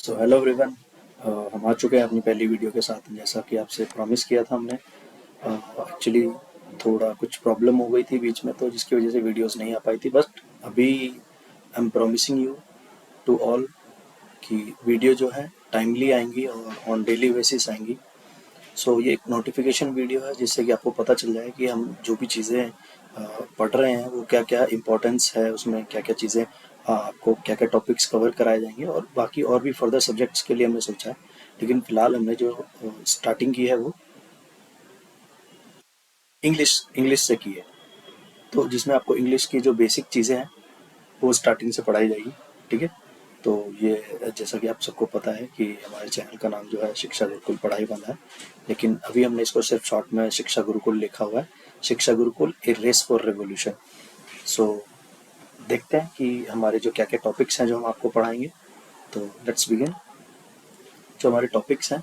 So hello everyone. हम आ चुके हैं अपनी पहली वीडियो के साथ, जैसा कि आपसे प्रॉमिस किया था हमने। एक्चुअली थोड़ा कुछ प्रॉब्लम हो गई थी बीच में, तो जिसकी वजह से वीडियोस नहीं आ पाई थी। बट अभी I am promising you to all कि वीडियो जो है टाइमली आएंगी और ऑन डेली बेसिस आएंगी। सो ये एक नोटिफिकेशन वीडियो है, जिससे कि आपको पता चल जाए कि हम जो भी चीज़ें पढ़ रहे हैं वो क्या क्या इम्पोर्टेंस है, उसमें क्या क्या चीज़ें आपको क्या क्या टॉपिक्स कवर कराए जाएंगे। और बाकी और भी फर्दर सब्जेक्ट्स के लिए हमने सोचा है, लेकिन फ़िलहाल हमने जो स्टार्टिंग की है वो इंग्लिश इंग्लिश से की है। तो जिसमें आपको इंग्लिश की जो बेसिक चीज़ें हैं वो स्टार्टिंग से पढ़ाई जाएगी। ठीक है। तो ये जैसा कि आप सबको पता है कि हमारे चैनल का नाम जो है शिक्षा गुरुकुल पढ़ाई वाला है, लेकिन अभी हमने इसको सिर्फ शॉर्ट में शिक्षा गुरुकुल लिखा हुआ है। शिक्षा गुरुकुल ए रेस फॉर रेवोल्यूशन। सो देखते हैं कि हमारे जो क्या क्या टॉपिक्स हैं जो हम आपको पढ़ाएंगे। तो लेट्स बिगिन। जो हमारे टॉपिक्स हैं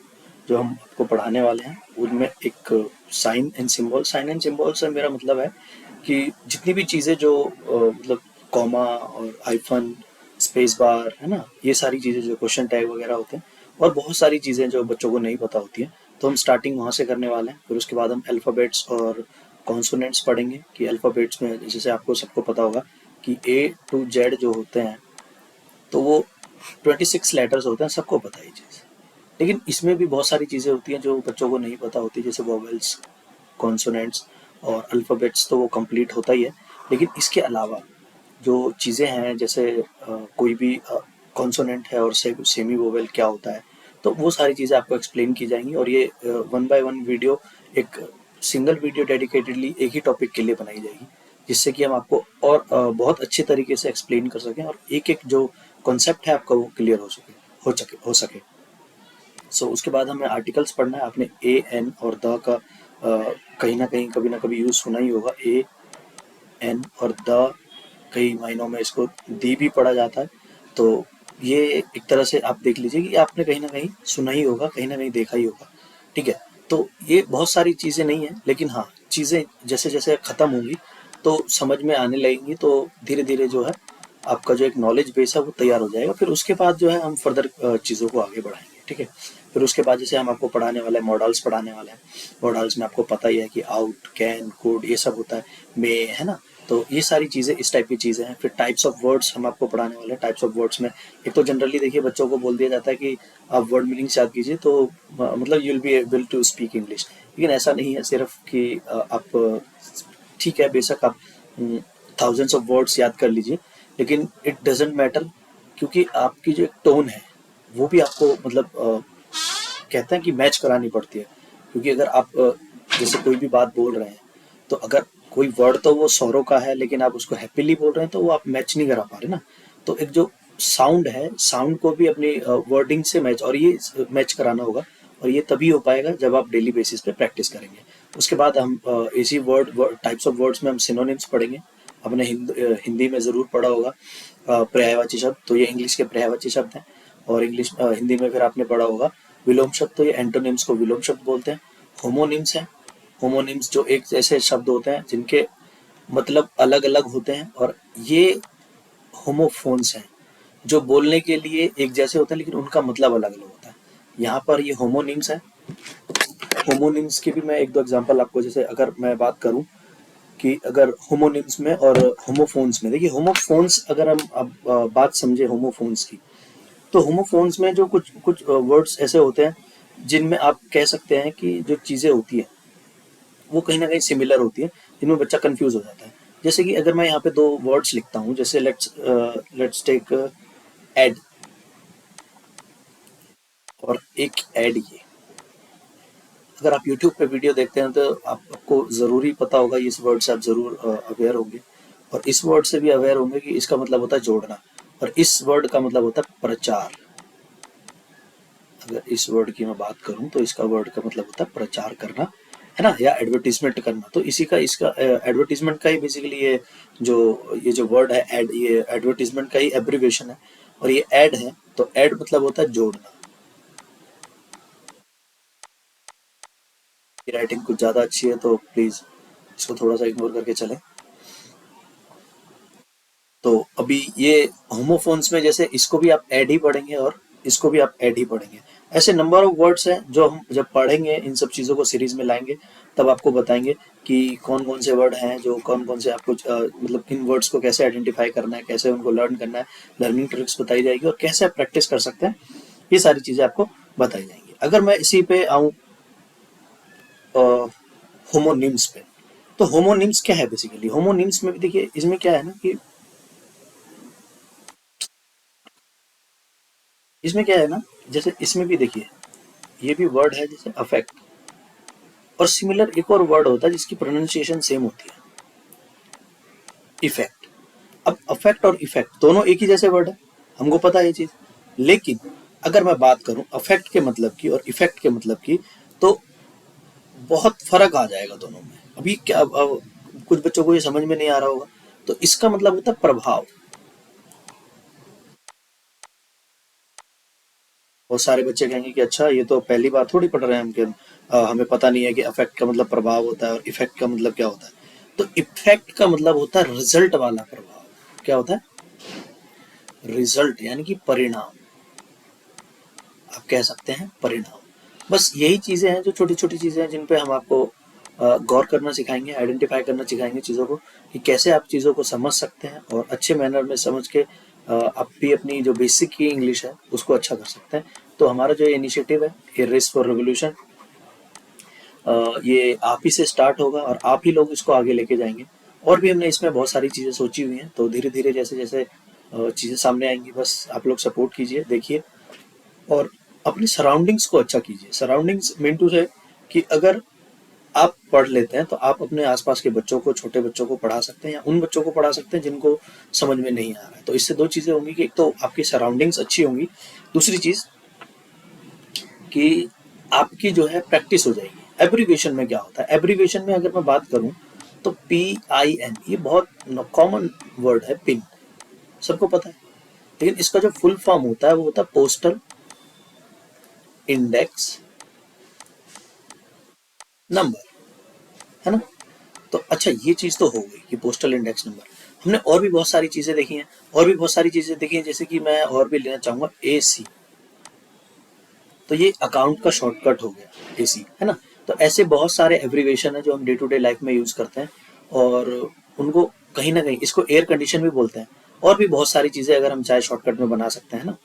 जो हम आपको पढ़ाने वाले हैं उनमें एक साइन एंड सिंबल से मेरा मतलब है कि जितनी भी चीज़ें जो मतलब कॉमा और हाइफन, स्पेस बार, है ना, ये सारी चीज़ें जो क्वेश्चन टैग वगैरह होते हैं, और बहुत सारी चीज़ें जो बच्चों को नहीं पता होती हैं, तो हम स्टार्टिंग वहाँ से करने वाले हैं। फिर उसके बाद हम अल्फ़ाबेट्स और कॉन्सोनेंट्स पढ़ेंगे कि अल्फ़ाबेट्स में जैसे आपको सबको पता होगा कि ए टू जेड जो होते हैं, तो वो 26 लेटर्स होते हैं, सबको पता है ये चीज़। लेकिन इसमें भी बहुत सारी चीज़ें होती हैं जो बच्चों को नहीं पता होती, जैसे वोवेल्स, कॉन्सोनेंट्स और अल्फ़ाबेट्स, तो वो कंप्लीट होता ही है। लेकिन इसके अलावा जो चीज़ें हैं, जैसे कोई भी कॉन्सोनेंट है और सेमी वोवेल क्या होता है, तो वो सारी चीज़ें आपको एक्सप्लेन की जाएंगी। और ये वन बाय वन वीडियो, एक सिंगल वीडियो डेडिकेटेडली एक ही टॉपिक के लिए बनाई जाएगी, जिससे कि हम आपको और बहुत अच्छे तरीके से एक्सप्लेन कर सकें और एक एक जो कॉन्सेप्ट है आपका वो क्लियर हो सके। सो उसके बाद हमें आर्टिकल्स पढ़ना है। आपने ए एन और द का कहीं ना कहीं कभी ना कभी यूज़ सुना ही होगा। ए एन और द, कई मायनों में इसको दी भी पढ़ा जाता है। तो ये एक तरह से आप देख लीजिए कि आपने कहीं ना कहीं सुना ही होगा, कहीं ना कहीं देखा ही होगा। ठीक है। तो ये बहुत सारी चीज़ें नहीं है, लेकिन हाँ, चीज़ें जैसे जैसे ख़त्म होंगी तो समझ में आने लगेंगी, तो धीरे धीरे जो है आपका जो एक नॉलेज बेस है वो तैयार हो जाएगा। फिर उसके बाद जो है हम फर्दर चीज़ों को आगे बढ़ाएंगे। ठीक है। फिर उसके बाद जैसे हम आपको पढ़ाने वाले हैं, मॉडल्स पढ़ाने वाले हैं। मॉडल्स में आपको पता ही है कि आउट, कैन, कुड, ये सब होता है, मे, है ना। तो ये सारी चीज़ें इस टाइप की चीज़ें हैं। फिर टाइप्स ऑफ वर्ड्स हम आपको पढ़ाने वाले हैं। टाइप्स ऑफ वर्ड्स में एक तो जनरली देखिए बच्चों को बोल दिया जाता है कि आप वर्ड मीनिंग्स याद कीजिए, तो मतलब you will be able to speak English. लेकिन ऐसा नहीं है सिर्फ कि आप ठीक है, बेशक आप थाउजेंड्स ऑफ वर्ड्स याद कर लीजिए, लेकिन इट डजेंट मैटर, क्योंकि आपकी जो एक टोन है वो भी आपको मतलब कहते हैं कि मैच करानी पड़ती है। क्योंकि अगर आप जैसे कोई भी बात बोल रहे हैं, तो अगर कोई वर्ड तो वो सौरों का है, लेकिन आप उसको हैप्पीली बोल रहे हैं, तो वो आप मैच नहीं करा पा रहे ना। तो एक जो साउंड है, साउंड को भी अपनी वर्डिंग से मैच, और ये मैच कराना होगा। और ये तभी हो पाएगा जब आप डेली बेसिस पे प्रैक्टिस करेंगे। उसके बाद हम इसी टाइप्स ऑफ वर्ड्स में हम सिनोनिम्स पढ़ेंगे। आपने हिंदी में ज़रूर पढ़ा होगा पर्यायवाची शब्द, तो ये इंग्लिश के पर्यायवाची शब्द हैं। और हिंदी में फिर आपने पढ़ा होगा विलोम शब्द, तो ये एंटोनिम्स को विलोम शब्द बोलते हैं। होमोनिम्स हैं। होमोनिम्स जो एक ऐसे शब्द होते हैं जिनके मतलब अलग अलग होते हैं, और ये होमोफोन्स हैं, जो बोलने के लिए एक जैसे होते हैं लेकिन उनका मतलब अलग अलग होता है। यहाँ पर ये होमोनिम्स है। होमोनिम्स की भी मैं एक दो एग्जांपल आपको, जैसे अगर मैं बात करूं कि अगर होमोनिम्स में और होमोफोन्स में, देखिए होमोफोन्स, अगर हम अब बात समझे होमोफोन्स की, तो होमोफोन्स में जो कुछ कुछ वर्ड्स ऐसे होते हैं जिनमें आप कह सकते हैं कि जो चीज़ें होती हैं वो कहीं ना कहीं सिमिलर होती है, जिनमें बच्चा कंफ्यूज हो जाता है। जैसे कि अगर मैं यहाँ पे दो वर्ड्स लिखता हूँ, जैसे लेट्स टेक एड, और एक एड, ये अगर आप यूट्यूब पे वीडियो देखते हैं तो आपको ज़रूरी पता होगा, इस वर्ड से आप ज़रूर अवेयर होंगे, और इस वर्ड से भी अवेयर होंगे कि इसका मतलब होता है जोड़ना, और इस वर्ड का मतलब होता है प्रचार। अगर इस वर्ड की मैं बात करूं तो इसका वर्ड का मतलब होता है प्रचार करना, है ना, या एडवर्टीजमेंट करना। तो इसी का इसका एडवर्टीजमेंट का ही बेसिकली ये जो वर्ड है एड, ये एडवर्टीजमेंट का ही एब्रिविएशन है, और ये एड है। तो एड मतलब होता है जोड़ना। राइटिंग कुछ ज़्यादा अच्छी है तो प्लीज़ इसको थोड़ा सा इग्नोर करके चलें। तो अभी ये होमोफोन्स में जैसे इसको भी आप एड ही पढ़ेंगे और इसको भी आप ऐड ही पढ़ेंगे। ऐसे नंबर ऑफ वर्ड्स हैं जो हम जब पढ़ेंगे, इन सब चीज़ों को सीरीज में लाएंगे, तब आपको बताएंगे कि कौन कौन से वर्ड हैं जो कौन कौन से आपको मतलब इन वर्ड्स को कैसे आइडेंटिफाई करना है, कैसे उनको लर्न करना है, लर्निंग ट्रिक्स बताई जाएगी और कैसे आप प्रैक्टिस कर सकते हैं, ये सारी चीज़ें आपको बताई जाएंगी। अगर मैं इसी पे आऊँ होमोनिम्स पे, तो होमोनिम्स क्या है बेसिकली? होमोनिम्स में भी देखिए, इसमें क्या है ना कि इसमें क्या है ना, जैसे इसमें भी देखिए, ये भी वर्ड है जैसे अफेक्ट, और सिमिलर एक और वर्ड होता है जिसकी प्रोनाउंसिएशन सेम होती है, इफेक्ट। अब अफेक्ट और इफेक्ट दोनों एक ही जैसे वर्ड है, हमको पता है ये चीज, लेकिन अगर मैं बात करूं अफेक्ट के मतलब की और इफेक्ट के मतलब की, तो बहुत फर्क आ जाएगा दोनों में। अभी क्या अब कुछ बच्चों को ये समझ में नहीं आ रहा होगा, तो इसका मतलब होता है प्रभाव। बहुत सारे बच्चे कहेंगे कि अच्छा, ये तो पहली बार थोड़ी पढ़ रहे हैं हम, कि हमें पता नहीं है कि अफेक्ट का मतलब प्रभाव होता है और इफेक्ट का मतलब क्या होता है। तो इफेक्ट का मतलब होता है रिजल्ट वाला प्रभाव। क्या होता है? रिजल्ट, यानी कि परिणाम, आप कह सकते हैं परिणाम। बस यही चीजें हैं, जो छोटी छोटी चीजें हैं जिन पे हम आपको गौर करना सिखाएंगे, आइडेंटिफाई करना सिखाएंगे चीज़ों को, कि कैसे आप चीज़ों को समझ सकते हैं और अच्छे मैनर में समझ के आप भी अपनी जो बेसिक की इंग्लिश है उसको अच्छा कर सकते हैं। तो हमारा जो ये इनिशिएटिव है, ये रेस फॉर रेवोल्यूशन, ये आप ही से स्टार्ट होगा और आप ही लोग इसको आगे लेके जाएंगे। और भी हमने इसमें बहुत सारी चीज़ें सोची हुई हैं, तो धीरे धीरे जैसे जैसे चीज़ें सामने आएंगी, बस आप लोग सपोर्ट कीजिए, देखिए, और अपनी सराउंडिंग्स को अच्छा कीजिए। सराउंडिंग्स मीन टू से कि अगर आप पढ़ लेते हैं तो आप अपने आसपास के बच्चों को, छोटे बच्चों को पढ़ा सकते हैं, या उन बच्चों को पढ़ा सकते हैं जिनको समझ में नहीं आ रहा है। तो इससे दो चीज़ें होंगी, कि एक तो आपकी सराउंडिंग्स अच्छी होंगी, दूसरी चीज़ कि आपकी जो है प्रैक्टिस हो जाएगी। एब्रीविएशन में क्या होता है? एब्रीविएशन में अगर मैं बात करूं, तो PIN, ये बहुत कॉमन वर्ड है, पिन, सबको पता है, लेकिन इसका जो फुल फॉर्म होता है वो होता है पोस्टल इंडेक्स नंबर, है ना? तो अच्छा, ये चीज तो हो गई कि पोस्टल इंडेक्स नंबर। हमने और भी बहुत सारी चीजें देखी हैं, और भी बहुत सारी चीजें देखी हैं, जैसे कि मैं और भी लेना चाहूंगा AC। तो ये अकाउंट का शॉर्टकट हो गया AC, है ना? तो ऐसे बहुत सारे एब्रीविएशन है जो हम डे टू डे लाइफ में यूज करते हैं, और उनको कहीं ना कहीं, इसको एयर कंडीशन भी बोलते हैं। और भी बहुत सारी चीजें अगर हम चाहे शॉर्टकट में बना सकते हैं ना।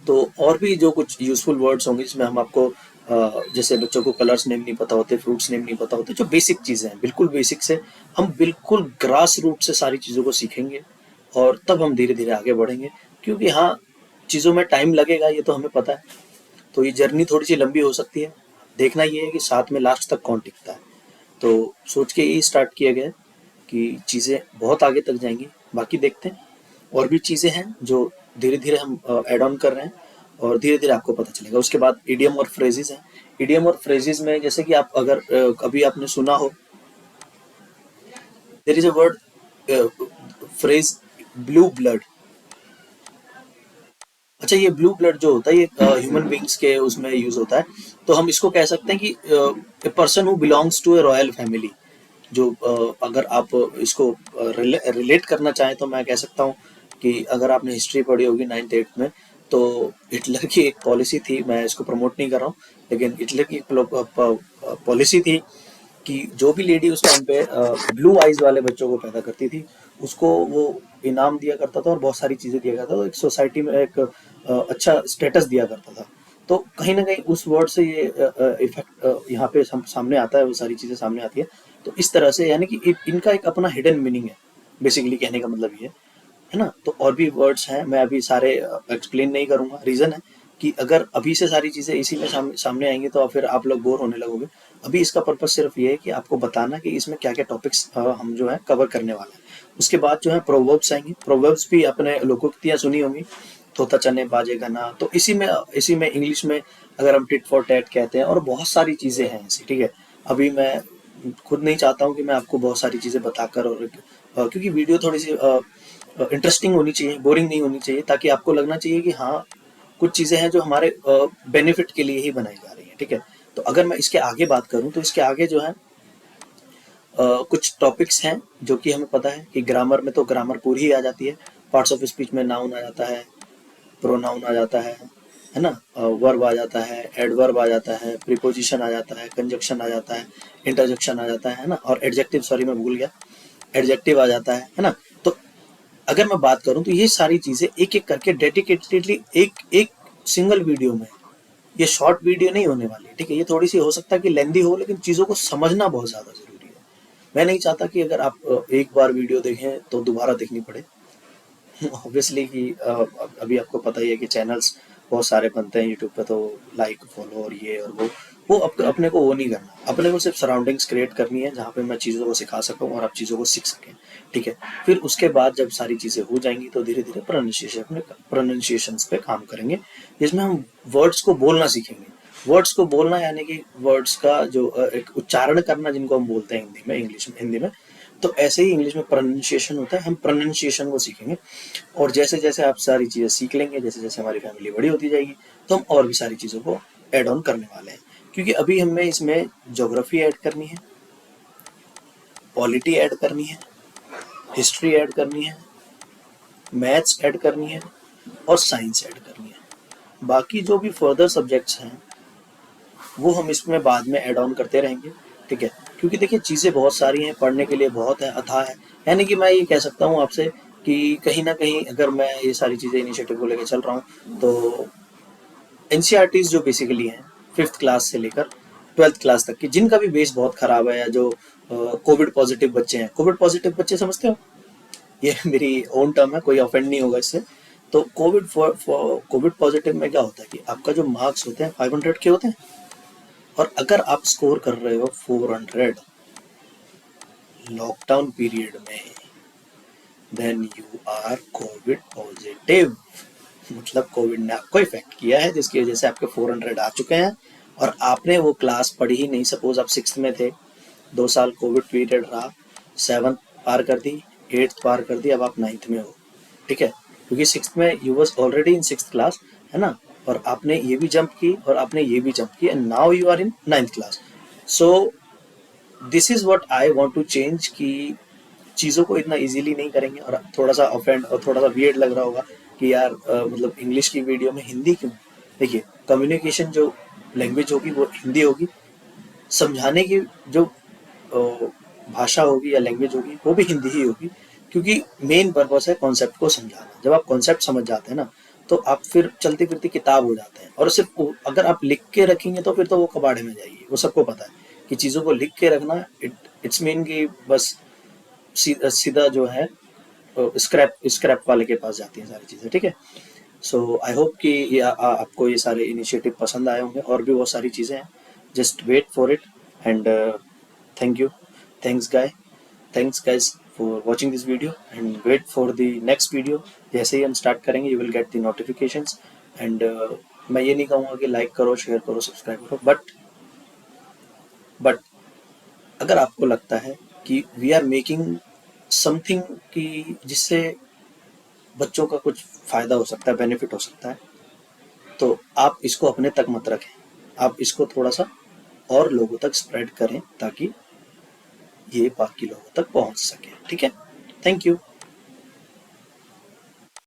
तो और भी जो कुछ यूजफुल वर्ड्स होंगे जिसमें हम आपको जैसे बच्चों को कलर्स नेम नहीं पता होते, फ्रूट्स नेम नहीं पता होते, जो बेसिक चीज़ें हैं, बिल्कुल बेसिक से हम बिल्कुल ग्रास रूट से सारी चीज़ों को सीखेंगे, और तब हम धीरे धीरे आगे बढ़ेंगे। क्योंकि हाँ, चीज़ों में टाइम लगेगा, ये तो हमें पता है, तो ये जर्नी थोड़ी सी लंबी हो सकती है। देखना ये है कि साथ में लास्ट तक कौन टिकता है। तो सोच के यही स्टार्ट किया गया है कि चीज़ें बहुत आगे तक जाएंगी। बाकी देखते हैं, और भी चीज़ें हैं जो धीरे धीरे हम ऐड ऑन कर रहे हैं, और धीरे धीरे आपको पता चलेगा। उसके बाद इडियम और फ्रेजेस हैं। इडियम और फ्रेजेस में जैसे कि आप अगर कभी आपने सुना हो, there is a word, phrase, blue blood. अच्छा, ये ब्लू ब्लड जो होता है, ये ह्यूमन बींग्स के उसमें यूज होता है। तो हम इसको कह सकते हैं कि a person who belongs to a royal family. जो अगर आप इसको रिलेट करना चाहें, तो मैं कह सकता हूँ कि अगर आपने हिस्ट्री पढ़ी होगी 9th 8th में, तो हिटलर की एक पॉलिसी थी, मैं इसको प्रमोट नहीं कर रहा हूँ, लेकिन हिटलर की पॉलिसी थी कि जो भी लेडी उस टाइम पे ब्लू आइज वाले बच्चों को पैदा करती थी, उसको वो इनाम दिया करता था और बहुत सारी चीज़ें दिया करता था, तो एक सोसाइटी में एक अच्छा स्टेटस दिया करता था। तो कहीं ना कहीं उस वर्ड से ये इफेक्ट यहाँ पे सामने आता है, वो सारी चीज़ें सामने आती है। तो इस तरह से, यानी कि इनका एक अपना हिडन मीनिंग है, बेसिकली कहने का मतलब ये है ना। तो और भी वर्ड्स हैं, मैं अभी सारे एक्सप्लेन नहीं करूंगा। रीज़न है कि अगर अभी से सारी चीज़ें इसी में सामने आएंगी, तो फिर आप लोग बोर होने लगोगे। अभी इसका पर्पज सिर्फ ये है कि आपको बताना कि इसमें क्या क्या टॉपिक्स हम जो है कवर करने वाले हैं। उसके बाद जो है प्रोवर्ब्स आएंगे। प्रोवर्ब्स भी अपने लोकोक्तियाँ सुनी होंगी, तोता चने बाजे गाना, तो इसी में इंग्लिश में अगर हम टिट फॉर टैट कहते हैं, और बहुत सारी चीज़ें हैं ऐसी, ठीक है। अभी मैं खुद नहीं चाहता हूँ कि मैं आपको बहुत सारी चीज़ें बताकर, और क्योंकि वीडियो थोड़ी सी इंटरेस्टिंग होनी चाहिए, बोरिंग नहीं होनी चाहिए, ताकि आपको लगना चाहिए कि हाँ, कुछ चीज़ें हैं जो हमारे बेनिफिट के लिए ही बनाई जा रही हैं, ठीक है। तो अगर मैं इसके आगे बात करूं, तो इसके आगे जो है कुछ टॉपिक्स हैं जो कि हमें पता है कि ग्रामर में तो ग्रामर पूरी ही आ जाती है। पार्ट्स ऑफ स्पीच में नाउन आ जाता है, प्रोनाउन आ जाता है ना, वर्ब आ जाता है, एडवर्ब आ जाता है, प्रीपोजिशन आ जाता है, कंजक्शन आ जाता है, इंटरजेक्शन आ जाता है ना, और एडजेक्टिव, सॉरी मैं भूल गया, एडजेक्टिव आ जाता है ना। तो अगर मैं बात करूं तो ये सारी चीजें एक एक करके डेडिकेटेडली एक एक सिंगल वीडियो में, ये शॉर्ट वीडियो नहीं होने वाली है, ठीक है, ये थोड़ी सी हो सकता है कि लेंदी हो, लेकिन चीज़ों को समझना बहुत ज़्यादा ज़रूरी है। मैं नहीं चाहता कि अगर आप एक बार वीडियो देखें तो दोबारा देखनी पड़े। ऑब्वियसली कि अभी आपको पता ही है कि चैनल्स बहुत सारे बनते हैं यूट्यूब पे, तो लाइक फॉलो और ये और वो अपने को वो नहीं करना, अपने को सिर्फ सराउंडिंग्स क्रिएट करनी है जहाँ पे मैं चीज़ों को सिखा सकूँ और आप चीज़ों को सीख सकें, ठीक है। फिर उसके बाद जब सारी चीज़ें हो जाएंगी तो धीरे धीरे प्रोनाउंसिएशन पे काम करेंगे, जिसमें हम वर्ड्स को बोलना सीखेंगे। वर्ड्स को बोलना यानी कि वर्ड्स का जो एक उच्चारण करना, जिनको हम बोलते हैं हिंदी में, इंग्लिश में, हिंदी में, तो ऐसे ही इंग्लिश में प्रोनाउंसिएशन होता है, हम प्रोनाउंसिएशन को सीखेंगे। और जैसे जैसे आप सारी चीज़ें सीख लेंगे, जैसे जैसे हमारी फैमिली बड़ी होती जाएगी, तो हम और भी सारी चीज़ों को ऐड ऑन करने वाले हैं। क्योंकि अभी हमें इसमें ज्योग्राफी ऐड करनी है, पॉलिटी ऐड करनी है, हिस्ट्री ऐड करनी है, मैथ्स ऐड करनी है और साइंस ऐड करनी है। बाकी जो भी फर्दर सब्जेक्ट्स हैं वो हम इसमें बाद में ऐड ऑन करते रहेंगे, ठीक है। क्योंकि देखिए चीज़ें बहुत सारी हैं, पढ़ने के लिए बहुत है, अथाह है। यानी कि मैं ये कह सकता हूँ आपसे कि कहीं ना कहीं अगर मैं ये सारी चीज़ें इनिशिएटिव को लेकर चल रहा हूँ तो एनसीईआरटीज जो बेसिकली हैं 5th क्लास से लेकर 12th क्लास तक की, जिनका भी बेस बहुत खराब है, या जो कोविड पॉजिटिव बच्चे हैं, कोविड पॉजिटिव बच्चे समझते हो, ये मेरी ओन टर्म है, कोई ऑफेंड नहीं होगा इससे। तो कोविड पॉजिटिव में क्या होता है कि आपका जो मार्क्स होते हैं 500 के होते हैं, और अगर आप स्कोर कर रहे हो 400 लॉकडाउन पीरियड में, then you are covid positive. मतलब कोविड ने आपको इफेक्ट किया है, जिसकी वजह से आपके 400 आ चुके हैं और आपने वो क्लास पढ़ी ही नहीं। सपोज आप 6th में थे, 2 साल कोविड पीरियड रहा, 7th पार कर दी, 8th पार कर दी, अब आप 9th में हो, ठीक है। क्योंकि 6th में you was already in 6th class, है ना, और आपने ये भी जंप की और आपने ये भी जंप की, and now you are in 9th class. So this is what I want to change, कि चीज़ों को इतना इजीली नहीं करेंगे। और थोड़ा सा ऑफेंड और थोड़ा सा वियर्ड लग रहा होगा कि यार मतलब इंग्लिश की वीडियो में हिंदी क्यों। देखिए कम्युनिकेशन जो लैंग्वेज होगी वो हिंदी होगी, समझाने की जो भाषा होगी या लैंग्वेज होगी वो भी हिंदी ही होगी, क्योंकि मेन पर्पस है कॉन्सेप्ट को समझाना। जब आप कॉन्सेप्ट समझ जाते हैं ना, तो आप फिर चलती फिरती किताब हो जाते हैं। और सिर्फ अगर आप लिख के रखेंगे तो फिर तो वो कबाड़े में जाएगी, वो सबको पता है कि चीज़ों को लिख के रखना इट्स मीन कि बस सीधा जो है स्क्रैप स्क्रैप वाले के पास जाती हैं सारी चीज़ें, ठीक है। सो आई होप कि आपको ये सारे इनिशिएटिव पसंद आए होंगे, और भी बहुत सारी चीज़ें हैं, just wait for it. And thank you, thanks guy, thanks guys for watching this video, and wait for the next video. जैसे ही हम स्टार्ट करेंगे you will get the notifications. And मैं ये नहीं कहूँगा कि लाइक करो, शेयर करो, सब्सक्राइब करो, बट अगर आपको लगता है कि वी आर मेकिंग समथिंग कि जिससे बच्चों का कुछ फ़ायदा हो सकता है, बेनिफिट हो सकता है, तो आप इसको अपने तक मत रखें, आप इसको थोड़ा सा और लोगों तक स्प्रेड करें ताकि ये बाकी लोगों तक पहुंच सके, ठीक है। Thank you.